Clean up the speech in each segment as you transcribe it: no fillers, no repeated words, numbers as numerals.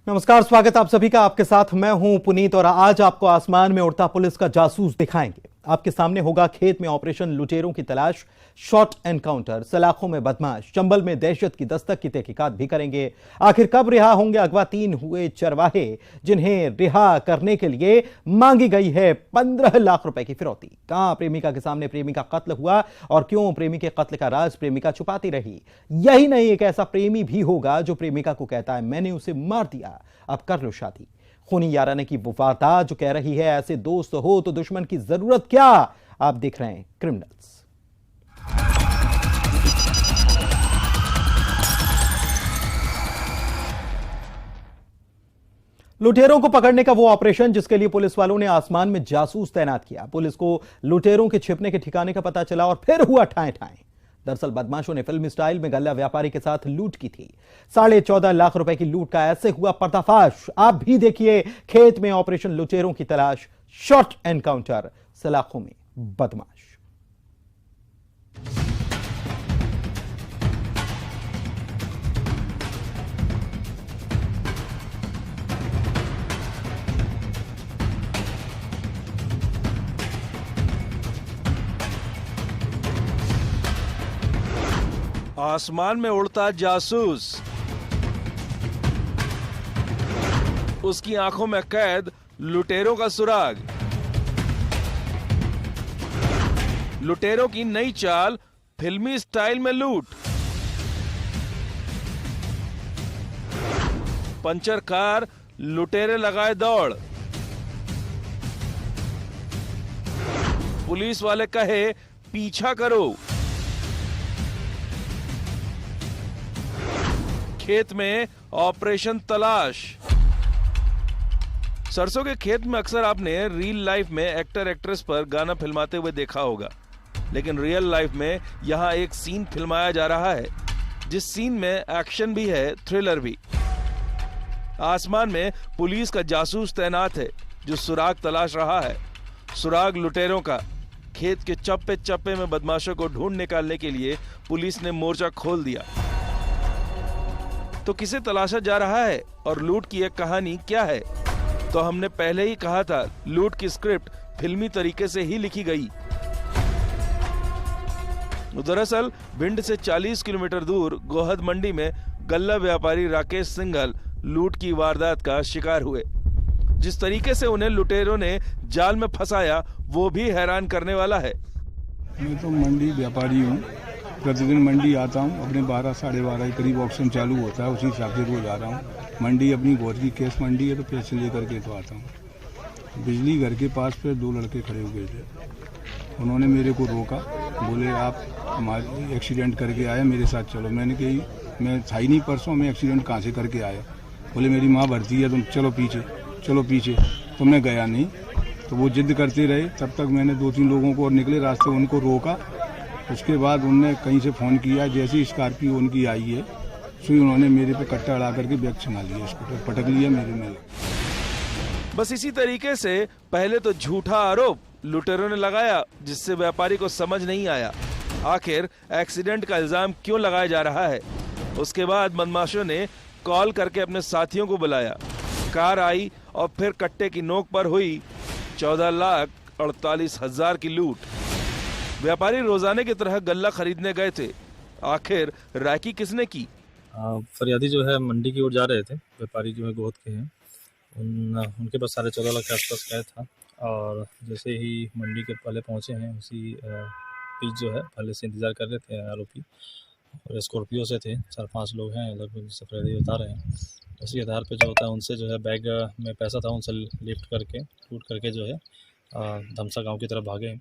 नमस्कार, स्वागत आप सभी का। आपके साथ मैं हूं पुनीत और आज आपको आसमान में उड़ता पुलिस का जासूस दिखाएंगे। आपके सामने होगा खेत में ऑपरेशन लुटेरों की तलाश, शॉर्ट एनकाउंटर, सलाखों में बदमाश, चंबल में दहशत की दस्तक की तहकीकात भी करेंगे। आखिर कब रिहा होंगे अगवा 3 हुए चरवाहे जिन्हें रिहा करने के लिए मांगी गई है 15 लाख रुपए की फिरौती? कहां प्रेमिका के सामने प्रेमिका कत्ल हुआ और क्यों प्रेमी के कत्ल का राज प्रेमिका छुपाती रही? यही नहीं, एक ऐसा प्रेमी भी होगा जो प्रेमिका को कहता है मैंने उसे मार दिया, अब कर लो शादी। खूनी याराने की वो वारदात जो कह रही है ऐसे दोस्त हो तो दुश्मन की जरूरत क्या। आप देख रहे हैं क्रिमिनल्स। लुटेरों को पकड़ने का वो ऑपरेशन जिसके लिए पुलिस वालों ने आसमान में जासूस तैनात किया। पुलिस को लुटेरों के छिपने के ठिकाने का पता चला और फिर हुआ ठाए ठाए। दरअसल बदमाशों ने फिल्मी स्टाइल में गल्ला व्यापारी के साथ लूट की थी। 14.5 लाख रुपए की लूट का ऐसे हुआ पर्दाफाश। आप भी देखिए, खेत में ऑपरेशन लुटेरों की तलाश, शॉर्ट एनकाउंटर, सलाखों में बदमाश। आसमान में उड़ता जासूस, उसकी आंखों में कैद लुटेरों का सुराग। लुटेरों की नई चाल, फिल्मी स्टाइल में लूट। पंचर कार, लुटेरे लगाए दौड़। पुलिस वाले कहे पीछा करो। खेत में ऑपरेशन तलाश। सरसों के खेत में अक्सर आपने रियल लाइफ में एक्टर एक्ट्रेस पर गाना फिल्माते हुए देखा होगा, लेकिन रियल लाइफ में यहां एक सीन फिल्माया जा रहा है जिस सीन में एक्शन भी है, थ्रिलर भी। आसमान में पुलिस का जासूस तैनात है जो सुराग तलाश रहा है। सुराग लुटेरों का। खेत के चप्पे चप्पे में बदमाशों को ढूंढ निकालने के लिए पुलिस ने मोर्चा खोल दिया। तो किसे तलाशा जा रहा है और लूट की एक कहानी क्या है? तो हमने पहले ही कहा था, लूट की स्क्रिप्ट फिल्मी तरीके से ही लिखी गई। दरअसल भिंड से 40 किलोमीटर दूर गोहद मंडी में गल्ला व्यापारी राकेश सिंघल लूट की वारदात का शिकार हुए। जिस तरीके से उन्हें लुटेरों ने जाल में फंसाया वो भी हैरान करने वाला है। मैं तो मंडी व्यापारी हूँ, प्रतिदिन मंडी आता हूँ। अपने 12 साढ़े 12 के करीब ऑक्शन चालू होता है, उसी हिसाब से रोज आ रहा हूँ। मंडी अपनी गोद की केस मंडी है, तो पैसे लेकर के तो आता हूँ। बिजली घर के पास पे 2 लड़के खड़े हुए थे। उन्होंने मेरे को रोका, बोले आप हमारे एक्सीडेंट करके आए, मेरे साथ चलो। मैंने कही मैं था ही नहीं परसों, मैं एक्सीडेंट कहाँ से करके आया। बोले मेरी माँ भर्ती है, तुम चलो पीछे, चलो पीछे। तो मैं गया नहीं, तो वो जिद करते रहे। तब तक मैंने 2-3 लोगों को और निकले रास्ते उनको रोका। उसके बाद उनने कहीं से फ़ोन किया, जैसी स्कॉर्पियो उनकी आई है सुई उन्होंने मेरे पे कट्टा अड़ा करके बैग छिना लिया, स्कूटर पटक लिया मेरे में। बस इसी तरीके से पहले तो झूठा आरोप लुटेरों ने लगाया जिससे व्यापारी को समझ नहीं आया आखिर एक्सीडेंट का इल्जाम क्यों लगाया जा रहा है। उसके बाद बदमाशों ने कॉल करके अपने साथियों को बुलाया। कार आई और फिर कट्टे की नोक पर हुई 14,48,000 की लूट। व्यापारी रोजाने की तरह गल्ला खरीदने गए थे। आखिर रैकी किसने की? फरियादी जो है मंडी की ओर जा रहे थे। व्यापारी जो है गोहद के हैं, उनके पास 14.5 लाख के आसपास कैश था। और जैसे ही मंडी के पहले पहुंचे हैं, उसी बीच जो है पहले से इंतजार कर रहे थे आरोपी, और स्कॉर्पियो से थे। 4-5 लोग हैं लगभग, जिससे फरियादी बता रहे हैं। उसी आधार पे जो होता है उनसे जो है बैग में पैसा था, उनसे लिफ्ट करके लूट करके जो है धमसा गाँव की तरफ भागे।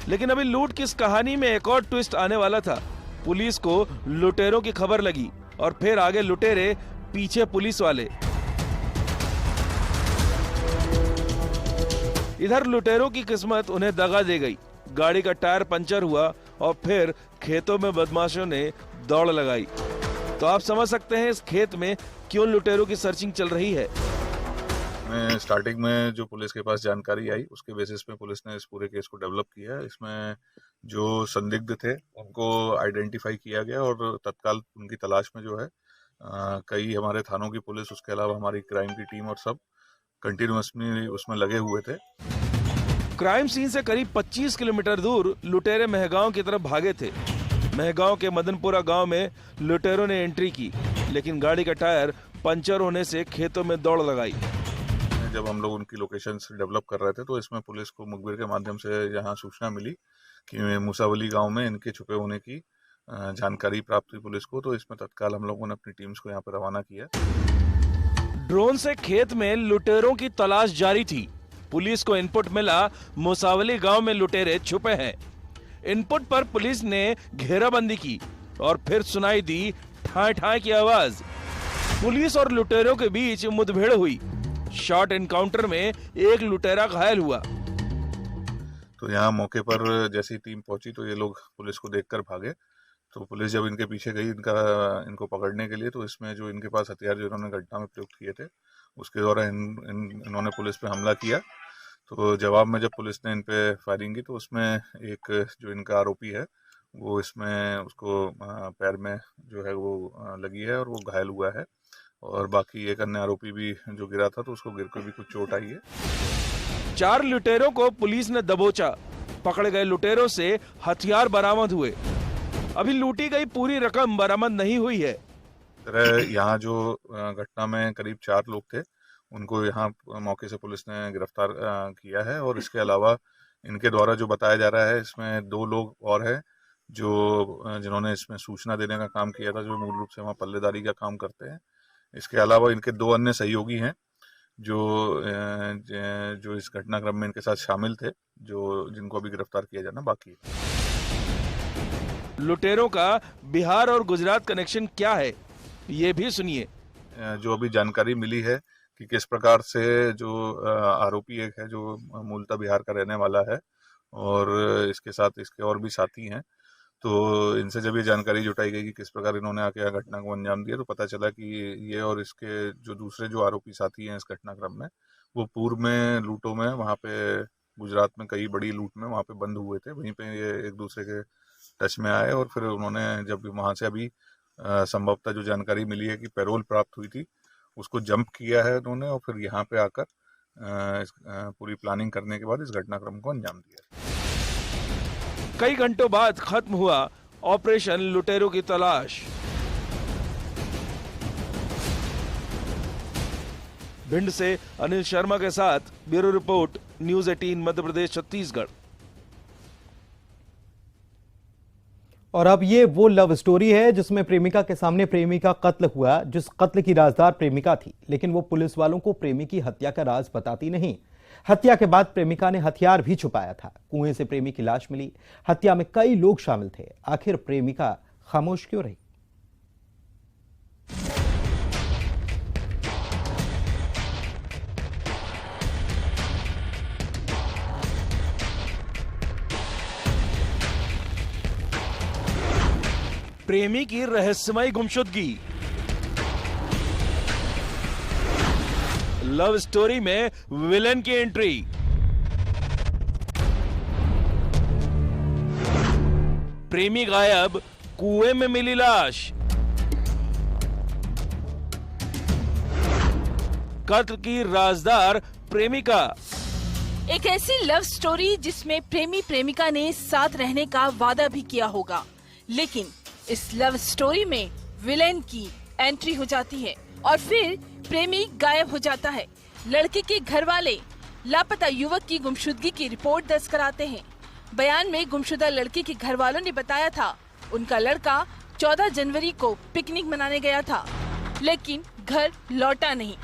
लेकिन अभी लूट की इस कहानी में एक और ट्विस्ट आने वाला था। पुलिस को लुटेरों की खबर लगी और फिर आगे लुटेरे, पीछे पुलिस वाले। इधर लुटेरों की किस्मत उन्हें दगा दे गई। गाड़ी का टायर पंचर हुआ और फिर खेतों में बदमाशों ने दौड़ लगाई। तो आप समझ सकते हैं इस खेत में क्यों लुटेरों की सर्चिंग चल रही है। में स्टार्टिंग में जो पुलिस के पास जानकारी आई उसके बेसिस पे पुलिस ने इस पूरे केस को डेवलप किया। इसमें जो संदिग्ध थे उनको आइडेंटिफाई किया गया और तत्काल उनकी तलाश में जो है कई हमारे थानों की पुलिस, उसके अलावा हमारी क्राइम की टीम और सब कंटिन्यूसली उसमें लगे हुए थे। क्राइम सीन से करीब 25 किलोमीटर दूर लुटेरे महगांव की तरफ भागे थे। महगांव के मदनपुरा गांव में लुटेरों ने एंट्री की, लेकिन गाड़ी का टायर पंचर होने से खेतों में दौड़ लगाई। जब हम लोग उनकी लोकेशंस डेवलप कर रहे थे तो इसमें पुलिस को मुखबिर के माध्यम से यहाँ सूचना मिली कि मूसावली गांव में इनके छुपे होने की जानकारी प्राप्त हुई पुलिस को, तो इसमें तत्काल हम लोगों ने अपनी टीम्स को यहाँ पर रवाना किया। ड्रोन से खेत में लुटेरों की तलाश जारी थी। पुलिस को इनपुट मिला, मूसावली गांव में लुटेरे छुपे हैं। इनपुट पर पुलिस ने घेराबंदी की और फिर सुनाई दी ठाई ठाई की आवाज। पुलिस और लुटेरों के बीच मुठभेड़ हुई। शॉर्ट एनकाउंटर में एक लुटेरा घायल हुआ। तो यहाँ मौके पर जैसी टीम पहुंची तो ये लोग पुलिस को देखकर भागे। तो पुलिस जब इनके पीछे गई इनको पकड़ने के लिए, तो इसमें जो इनके पास हथियार जो इन्होंने घटना में प्रयोग किए थे उसके द्वारा इन्होंने पुलिस पे हमला किया। तो जवाब में जब पुलिस ने इन पे फायरिंग की तो उसमें एक जो इनका आरोपी है वो इसमें उसको पैर में जो है वो लगी है और वो घायल हुआ है, और बाकी एक अन्य आरोपी भी जो गिरा था तो उसको गिरकर भी कुछ चोट आई है। 4 लुटेरों को पुलिस ने दबोचा। पकड़े गए लुटेरों से हथियार बरामद हुए। अभी लूटी गई पूरी रकम बरामद नहीं हुई है। यहाँ जो घटना में करीब 4 लोग थे उनको यहाँ मौके से पुलिस ने गिरफ्तार किया है, और इसके अलावा इनके द्वारा जो बताया जा रहा है इसमें 2 लोग और हैं जिन्होंने इसमें सूचना देने का काम किया था, जो मूल रूप से वहाँ पल्लेदारी का काम करते हैं। इसके अलावा इनके 2 अन्य सहयोगी हैं जो इस घटनाक्रम में इनके साथ शामिल थे, जिनको अभी गिरफ्तार किया जाना बाकी है। लुटेरों का बिहार और गुजरात कनेक्शन क्या है, ये भी सुनिए। जो अभी जानकारी मिली है कि किस प्रकार से जो आरोपी एक है जो मूलतः बिहार का रहने वाला है और इसके साथ इसके और भी साथी हैं, तो इनसे जब ये जानकारी जुटाई गई कि किस प्रकार इन्होंने आके घटना को अंजाम दिया, तो पता चला कि ये और इसके जो दूसरे जो आरोपी साथी हैं इस घटनाक्रम में, वो पूर्व में लूटों में वहाँ पे गुजरात में कई बड़ी लूट में वहाँ पे बंद हुए थे। वहीं पे ये एक दूसरे के टच में आए और फिर उन्होंने जब वहाँ से अभी संभवतः जो जानकारी मिली है कि पैरोल प्राप्त हुई थी, उसको जंप किया है उन्होंने और फिर यहाँ पे आकर पूरी प्लानिंग करने के बाद इस घटनाक्रम को अंजाम दिया। कई घंटों बाद खत्म हुआ ऑपरेशन लुटेरों की तलाश। भिंड से अनिल शर्मा के साथ bureau report, news 18 Madhya Pradesh Chhattisgarh. और अब ये वो लव स्टोरी है जिसमें प्रेमिका के सामने प्रेमी का कत्ल हुआ, जिस कत्ल की राजदार प्रेमिका थी, लेकिन वो पुलिस वालों को प्रेमी की हत्या का राज बताती नहीं। हत्या के बाद प्रेमिका ने हथियार भी छुपाया था। कुएं से प्रेमी की लाश मिली। हत्या में कई लोग शामिल थे। आखिर प्रेमिका खामोश क्यों रही? प्रेमी की रहस्यमयी गुमशुदगी। लव स्टोरी में विलेन की एंट्री। प्रेमी गायब, कुएं में मिली लाश। कत्ल की राजदार प्रेमिका। एक ऐसी लव स्टोरी जिसमें प्रेमी प्रेमिका ने साथ रहने का वादा भी किया होगा, लेकिन इस लव स्टोरी में विलेन की एंट्री हो जाती है और फिर प्रेमी गायब हो जाता है। लड़के के घर वाले लापता युवक की गुमशुदगी की रिपोर्ट दर्ज कराते हैं। बयान में गुमशुदा लड़के के घर वालों ने बताया था उनका लड़का 14 जनवरी को पिकनिक मनाने गया था, लेकिन घर लौटा नहीं।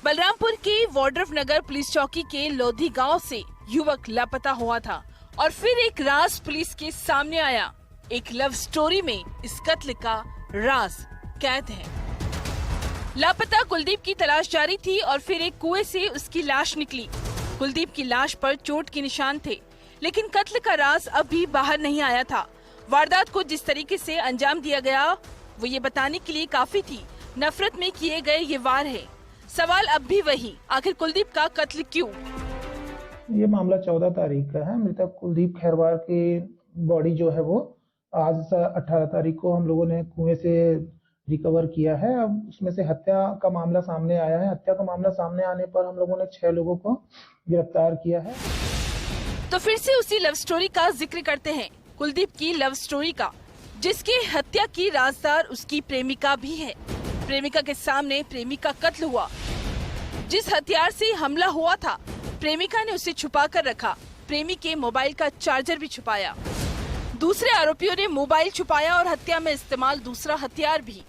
बलरामपुर के वाड्रफ नगर पुलिस चौकी के लोधी गांव से युवक लापता हुआ था और फिर एक राज पुलिस के सामने आया। एक लव स्टोरी में इस कत्ल का राज कैद है। लापता कुलदीप की तलाश जारी थी और फिर एक कुएं से उसकी लाश निकली। कुलदीप की लाश पर चोट के निशान थे, लेकिन कत्ल का राज अभी बाहर नहीं आया था। वारदात को जिस तरीके से अंजाम दिया गया वो ये बताने के लिए काफी थी। नफरत में किए गए ये वार है। सवाल अब भी वही, आखिर कुलदीप का कत्ल क्यों? ये मामला 14 तारीख का है। मृतक कुलदीप खैरवार की बॉडी जो है वो आज 18 तारीख को हम लोगों ने कुएं से रिकवर किया है। अब उसमें से हत्या का मामला सामने आया है। हत्या का मामला सामने आने पर हम लोगों ने 6 लोगों को गिरफ्तार किया है। तो फिर से उसी लव स्टोरी का जिक्र करते हैं, कुलदीप की लव स्टोरी का, जिसकी हत्या की राजदार उसकी प्रेमिका भी है। प्रेमिका के सामने प्रेमी का कत्ल हुआ। जिस हथियार से हमला हुआ था, प्रेमिका ने उसे छुपा कर रखा। प्रेमी के मोबाइल का चार्जर भी छुपाया। दूसरे आरोपियों ने मोबाइल छुपाया और हत्या में इस्तेमाल दूसरा हथियार भी।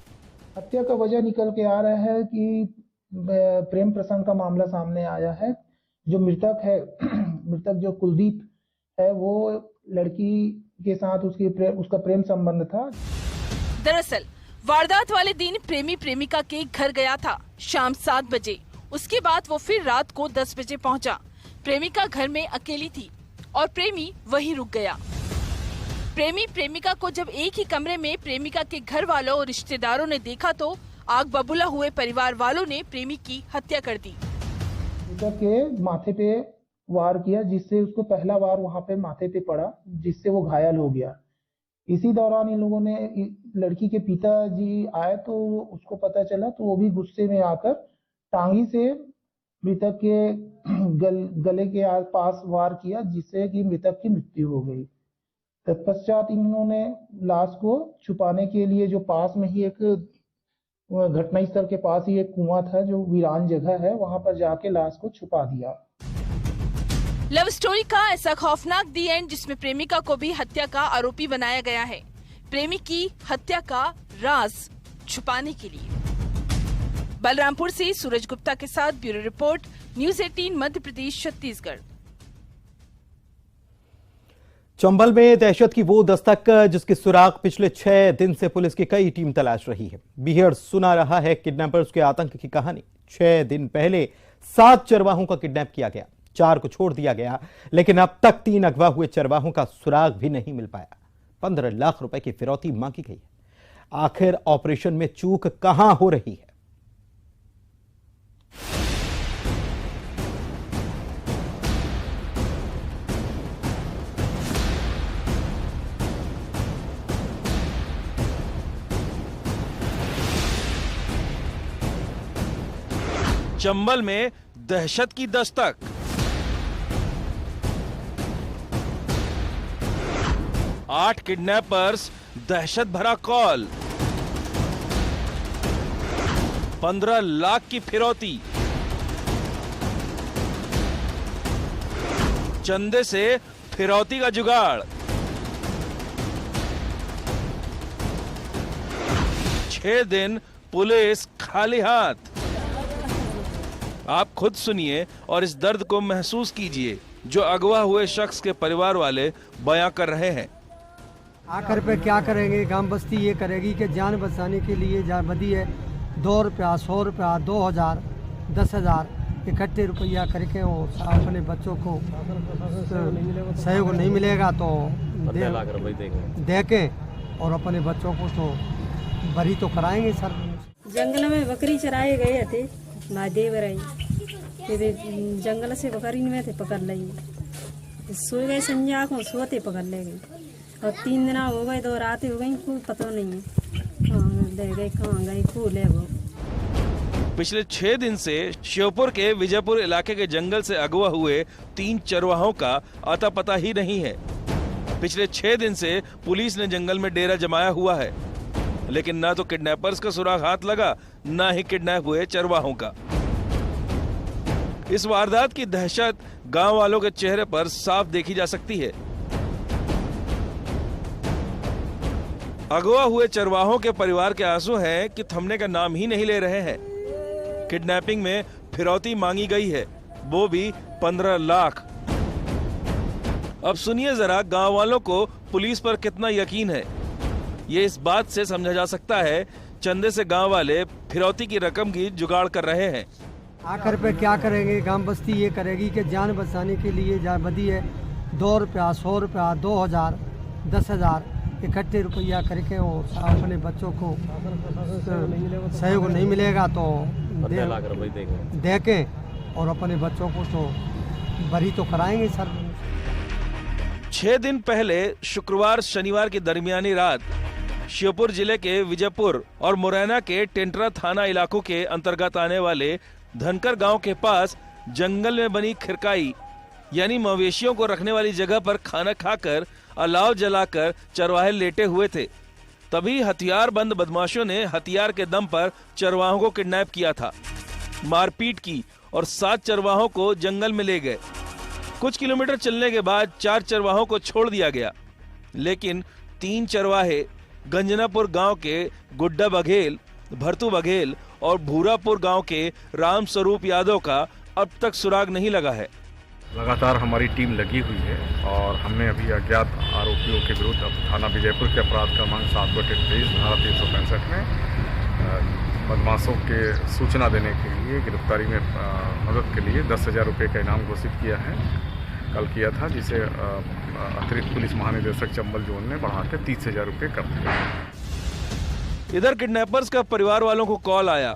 हत्या का वजह निकल के आ रहा है कि प्रेम प्रसंग का मामला सामने आया है। जो मृतक है मृतक जो कुलदीप है, वो लड़की के साथ उसका प्रेम संबंध था। दरअसल वारदात वाले दिन प्रेमी प्रेमिका के घर गया था शाम 7 बजे। उसके बाद वो फिर रात को 10 बजे पहुंचा। प्रेमिका घर में अकेली थी और प्रेमी वहीं रुक गया। प्रेमी प्रेमिका को जब एक ही कमरे में प्रेमिका के घर वालों और रिश्तेदारों ने देखा तो आग बबूला हुए परिवार वालों ने प्रेमी की हत्या कर दी। मृतक के माथे पे वार किया, जिससे उसको पहला वार वहां पे माथे पे पड़ा, जिससे वो घायल हो गया। इसी दौरान इन लोगों ने, लड़की के पिताजी आए तो उसको पता चला, तो वो भी गुस्से में आकर टांगी से मृतक के गले के पास वार किया, जिससे कि मृतक की मृत्यु हो गई। तत्पश्चात इन्होंने लाश को छुपाने के लिए जो पास में ही एक घटनास्थल के पास ही एक कुआं था, जो वीरान जगह है, वहां पर जाके लाश को छुपा दिया। लव स्टोरी का ऐसा खौफनाक दी एंड जिसमें प्रेमिका को भी हत्या का आरोपी बनाया गया है, प्रेमी की हत्या का राज छुपाने के लिए। बलरामपुर से सूरज गुप्ता के साथ bureau report, news 18 Madhya Pradesh Chhattisgarh. Chambal में दहशत की वो दस्तक जिसकी सुराग पिछले 6 दिन से पुलिस की कई टीम तलाश रही है। बीहड़ सुना रहा है किडनैपर्स के आतंक की कहानी। 6 दिन पहले 7 चरवाहों का किडनैप किया गया, 4 को छोड़ दिया गया, लेकिन अब तक 3 अगवा हुए चरवाहों का सुराग भी नहीं मिल पाया। 15 लाख रुपए की फिरौती मांगी गई है। आखिर ऑपरेशन में चूक कहां हो रही है? चंबल में दहशत की दस्तक। आठ किडनैपर्स, दहशत भरा कॉल, 15 लाख की फिरौती, चंदे से फिरौती का जुगाड़। 6 दिन पुलिस खाली हाथ। आप खुद सुनिए और इस दर्द को महसूस कीजिए जो अगवा हुए शख्स के परिवार वाले बयां कर रहे हैं। आखिर पे क्या करेंगे? गांव बस्ती ये करेगी कि जान बचाने के लिए जान बदी है 2 रुपया, 100 रुपया, 2000, 10,000 इकट्ठे रुपया करके वो अपने बच्चों को सहयोग नहीं मिलेगा तो दे के और अपने बच्चों को तो बरी तो कराएंगे। सर जंगल में बकरी चराए गए थे, महादेव रही जंगल से बकरी में थे पकड़ ली। सो गए संजा को सोते पकड़ ले गई और 3 दिन हो गए, 2 रातें हो गई, कोई पता नहीं है ले गए कहाँ गए, को ले गए। पिछले 6 दिन से श्योपुर के विजयपुर इलाके के जंगल से अगवा हुए 3 चरवाहों का अता पता ही नहीं है। पिछले 6 दिन से पुलिस ने जंगल में डेरा जमाया हुआ है, लेकिन ना तो किडनैपर्स का सुराग हाथ लगा, ना ही किडनैप हुए चरवाहों का। इस वारदात की दहशत गांव वालों के चेहरे पर साफ देखी जा सकती है। अगवा हुए चरवाहों के परिवार के आंसू हैं कि थमने का नाम ही नहीं ले रहे हैं। किडनैपिंग में फिरौती मांगी गई है, वो भी 15 लाख। अब सुनिए जरा गांव वालों को पुलिस पर कितना यकीन है। ये इस बात से समझा जा सकता है चंदे से गांव वाले फिरौती की रकम की जुगाड़ कर रहे हैं। आखिर पे क्या करेंगे? गांव बस्ती ये करेगी कि जान बचाने के लिए जान बदी है 2 रुपया, 100 रुपया, 2000, 10,000 इकट्ठे रुपया करके वो अपने बच्चों को सहयोग नहीं मिलेगा तो दे के और अपने बच्चों को तो बरी तो कराएंगे। सर 6 दिन पहले शुक्रवार शनिवार की दरमियानी रात श्योपुर जिले के विजयपुर और मुरैना के टेंटरा थाना इलाकों के अंतर्गत आने वाले धनकर गांव के पास जंगल में बनी खिरकाई यानी मवेशियों को रखने वाली जगह पर खाना खाकर अलाव जलाकर चरवाहे लेटे हुए थे। तभी हथियारबंद बदमाशों ने हथियार के दम पर चरवाहों को किडनैप किया था, मारपीट की और 7 चरवाहों को जंगल में ले गए। कुछ किलोमीटर चलने के बाद 4 चरवाहों को छोड़ दिया गया, लेकिन 3 चरवाहे गंजनापुर गांव के गुड्डा बघेल, भरतू बघेल और भूरापुर गांव के राम स्वरूप यादव का अब तक सुराग नहीं लगा है। लगातार हमारी टीम लगी हुई है और हमने अभी अज्ञात आरोपियों के विरुद्ध थाना विजयपुर के अपराध क्रमांक 7/23 धारा 365 में बदमाशों के सूचना देने के लिए गिरफ्तारी में मदद के लिए 10,000 रुपये का इनाम घोषित किया है। कल किया था, जिसे अतिरिक्त पुलिस महानिदेशक चंबल जोन ने बढ़ा के 30,000 रुपये कर दिया। इधर किडनैपर्स का परिवार वालों को कॉल आया।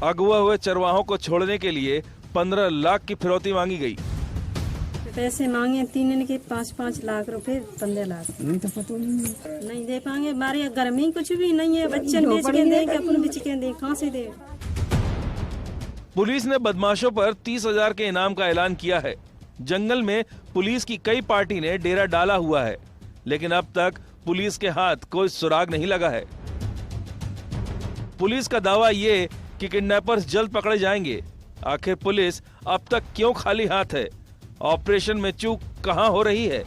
अगवा हुए चरवाहों को छोड़ने के लिए 15 लाख की फिरौती मांगी गई। पैसे मांगे 3 के 5-5 लाख रुपए, 15 लाख नहीं दे पाएंगे। हमारे घर में कुछ भी नहीं है, बच्चे बेच के देंगे, अपन बेच के दें, कहाँ से दे। पुलिस ने बदमाशों पर 30,000 के इनाम का ऐलान किया है। जंगल में पुलिस की कई पार्टी ने डेरा डाला हुआ है, लेकिन अब तक पुलिस के हाथ कोई सुराग नहीं लगा है। पुलिस का दावा ये कि किडनैपर्स जल्द पकड़े जाएंगे। आखिर पुलिस अब तक क्यों खाली हाथ है? ऑपरेशन में चूक कहां हो रही है?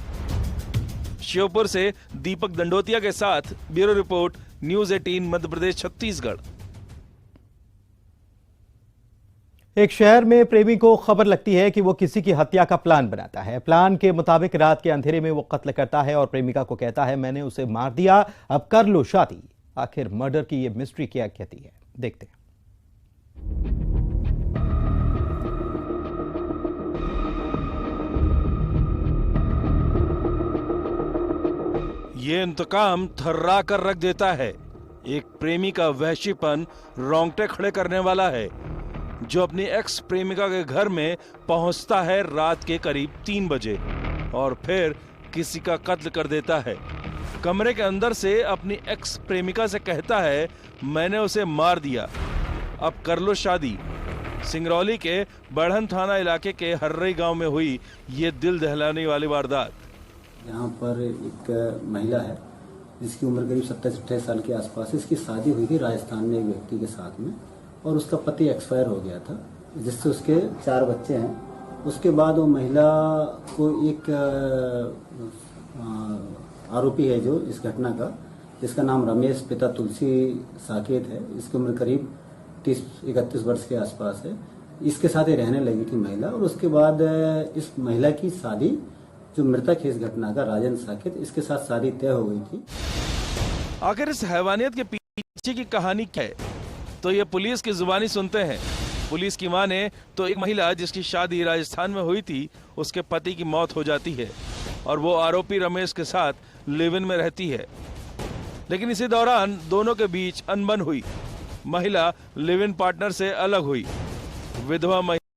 श्योपुर से दीपक दंडोतिया के साथ bureau report, news 18 Madhya Pradesh Chhattisgarh. एक शहर में प्रेमी को खबर लगती है कि वो किसी की हत्या का प्लान बनाता है। प्लान के मुताबिक रात के अंधेरे में वो कत्ल करता है और प्रेमिका को कहता है, मैंने उसे मार दिया, अब कर लो शादी। आखिर मर्डर की ये मिस्ट्री क्या कहती है, देखते हैं। ये इंतकाम थर्रा कर रख देता है। एक प्रेमी का वहशीपन रोंगटे खड़े करने वाला है, जो अपनी एक्स प्रेमिका के घर में पहुंचता है रात के करीब 3 बजे और फिर किसी का कत्ल कर देता है। कमरे के अंदर से अपनी एक्स प्रेमिका से कहता है, मैंने उसे मार दिया, अब कर लो शादी। सिंगरौली के बढ़न थाना इलाके के हर्रई गांव में हुई ये दिल दहलाने वाली वारदात। यहाँ पर एक महिला है जिसकी उम्र करीब 27-28 साल के आसपास है। इसकी शादी हुई थी राजस्थान में एक व्यक्ति के साथ में, और उसका पति एक्सपायर हो गया था, जिससे उसके 4 बच्चे हैं। उसके बाद वो महिला को एक आरोपी है जो इस घटना का, जिसका नाम रमेश, पिता तुलसी साकेत है, इसकी उम्र करीब 30-31 वर्ष के आसपास है। इसके साथ ही रहने लगी थी महिला, और उसके बाद इस महिला की शादी, जो मृतक है इस घटना का राजन साकेत, इसके साथ शादी तय हो गई थी। आखिर इस हैवानियत के पीछे की कहानी क्या है, तो ये पुलिस की जुबानी सुनते हैं। पुलिस की माने तो एक महिला जिसकी शादी राजस्थान में हुई थी, उसके पति की मौत हो जाती है और वो आरोपी रमेश के साथ लिव इन में रहती है। लेकिन इसी दौरान दोनों के बीच अनबन हुई। महिला लिव इन पार्टनर से अलग हुई। विधवा